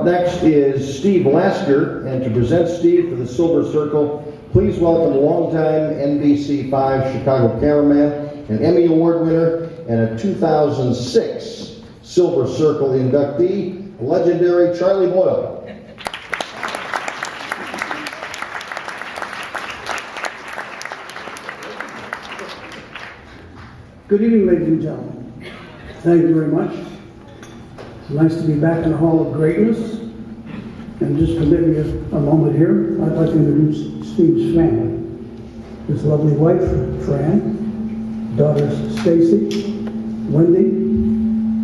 Up next is Steve Lasker, and to present Steve for the Silver Circle, please welcome longtime NBC5 Chicago cameraman, an Emmy Award winner, and a 2006 Silver Circle inductee, legendary Charlie Boyle. Good evening, ladies and gentlemen. Thank you very much. It's nice to be back in the Hall of Greatness. And just permit me a moment here. I'd like to introduce Steve's family. His lovely wife, Fran, daughters Stacy, Wendy,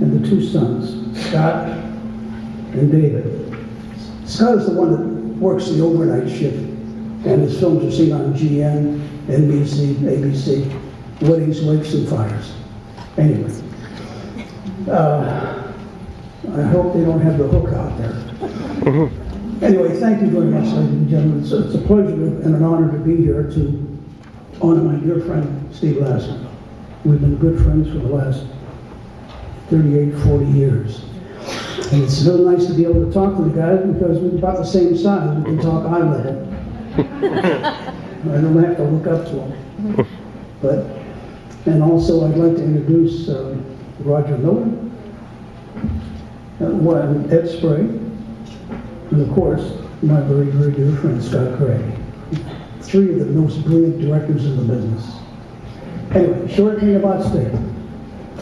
and the two sons, Scott and David. Scott is the one that works the overnight shift, and his films are seen on GN, NBC, ABC, weddings, wakes, and fires. Anyway, I hope they don't have the hook out there. Anyway, thank you very much, ladies and gentlemen. It's a pleasure and an honor to be here to honor my dear friend, Steve Lasker. We've been good friends for the last 38, 40 years. And it's so nice to be able to talk to the guys because we're about the same size. We can talk eye level. I don't have to look up to them. And also I'd like to introduce Roger Miller, Ed Spray, and of course, my very, very dear friend, Scott Craig. Three of the most brilliant directors in the business. Anyway, short thing about Steve.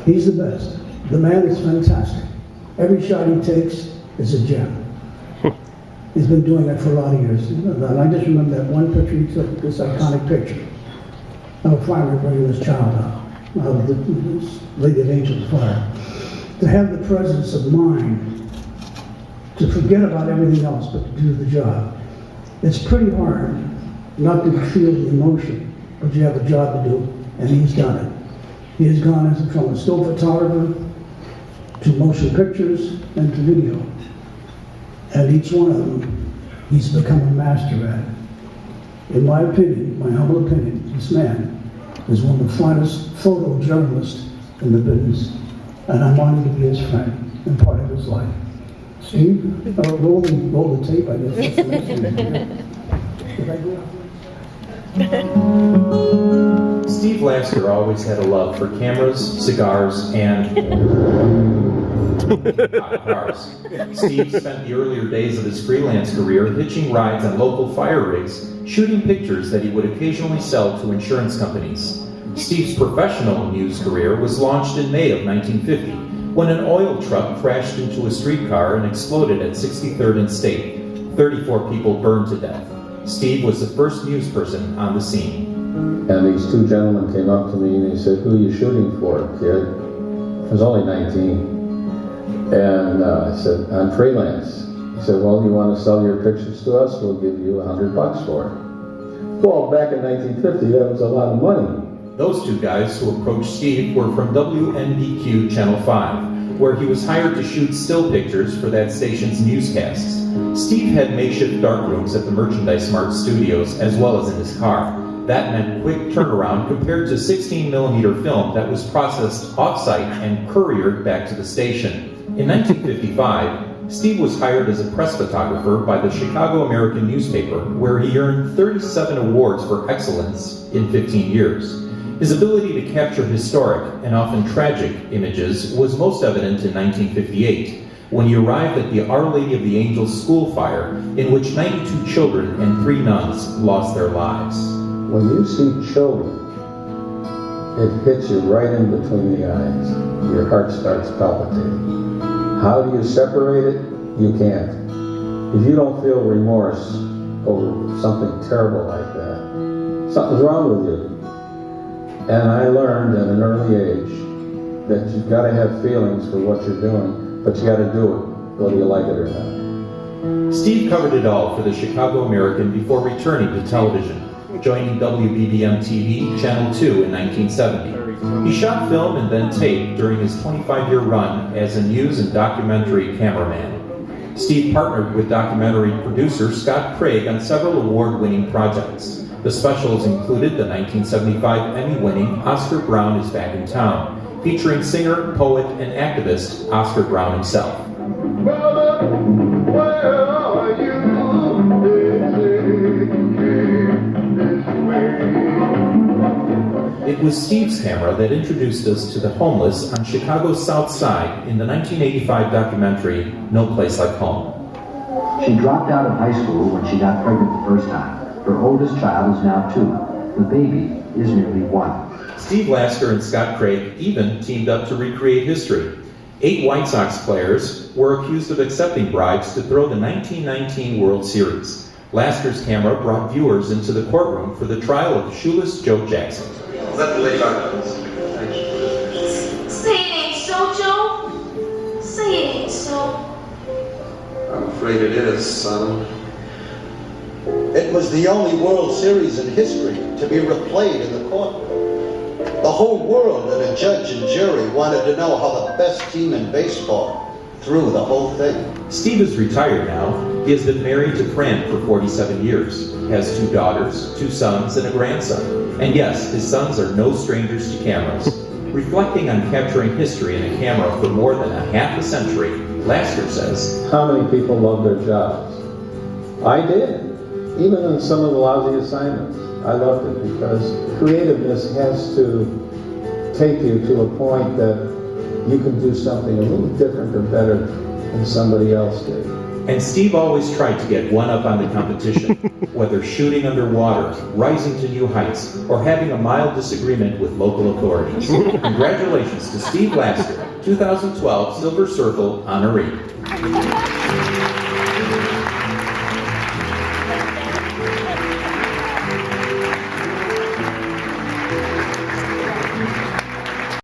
He's the best. The man is fantastic. Every shot he takes is a gem. He's been doing that for a lot of years. And I just remember that one picture he took, this iconic picture of finally bringing this child out, of this Lady of Angels Fire. To have the presence of mind to forget about everything else but to do the job. It's pretty hard not to feel the emotion, but you have a job to do, and he's done it. He has gone from a still photographer to motion pictures and to video. And each one of them, he's become a master at it. In my opinion, my humble opinion, this man is one of the finest photojournalists in the business, and I'm honored to be his friend and part of his life. Steve, roll the tape, I guess. That's the next thing. Did I go? Steve Lasker always had a love for cameras, cigars, and cars. Steve spent the earlier days of his freelance career hitching rides on local fire rigs, shooting pictures that he would occasionally sell to insurance companies. Steve's professional news career was launched in May of 1950 when an oil truck crashed into a streetcar and exploded at 63rd and State. 34 people burned to death. Steve was the first news person on the scene. And these two gentlemen came up to me and they said, "Who are you shooting for, kid?" I was only 19. And I said, "I'm freelance." He said, "Well, you want to sell your pictures to us? We'll give you $100 for it." Well, back in 1950, that was a lot of money. Those two guys who approached Steve were from WNBQ Channel 5, where he was hired to shoot still pictures for that station's newscasts. Steve had makeshift darkrooms at the Merchandise Mart studios as well as in his car. That meant quick turnaround compared to 16mm film that was processed off-site and couriered back to the station. In 1955, Steve was hired as a press photographer by the Chicago American newspaper, where he earned 37 awards for excellence in 15 years. His ability to capture historic and often tragic images was most evident in 1958, when he arrived at the Our Lady of the Angels school fire, in which 92 children and 3 nuns lost their lives. When you see children, it hits you right in between the eyes. Your heart starts palpitating. How do you separate it? You can't. If you don't feel remorse over something terrible like that, something's wrong with you. And I learned at an early age that you've got to have feelings for what you're doing, but you got to do it, whether you like it or not. Steve covered it all for the Chicago American before returning to television, joining WBBM-TV Channel 2 in 1970. He shot film and then tape during his 25-year run as a news and documentary cameraman. Steve partnered with documentary producer Scott Craig on several award-winning projects. The specials included the 1975 Emmy-winning Oscar Brown is Back in Town, featuring singer, poet, and activist Oscar Brown himself. was Steve's camera that introduced us to the homeless on Chicago's South Side in the 1985 documentary, No Place Like Home. She dropped out of high school when she got pregnant the first time. Her oldest child is now 2. The baby is nearly 1. Steve Lasker and Scott Craig even teamed up to recreate history. 8 White Sox players were accused of accepting bribes to throw the 1919 World Series. Lasker's camera brought viewers into the courtroom for the trial of shoeless Joe Jackson. Let the lady back, please. Thank you. Say it ain't so, Joe. Say it ain't so. I'm afraid it is, son. It was the only World Series in history to be replayed in the courtroom. The whole world and a judge and jury wanted to know how the best team in baseball threw the whole thing. Steve is retired now. He has been married to Fran for 47 years, has 2 daughters, 2 sons, and a grandson. And yes, his sons are no strangers to cameras. Reflecting on capturing history in a camera for more than a half a century, Lasker says, How many people love their jobs? I did. Even in some of the lousy assignments, I loved it because creativeness has to take you to a point that you can do something a little different or better than somebody else did. and Steve always tried to get one up on the competition, whether shooting underwater, rising to new heights, or having a mild disagreement with local authorities. Congratulations to Steve Lasker, 2012 Silver Circle honoree.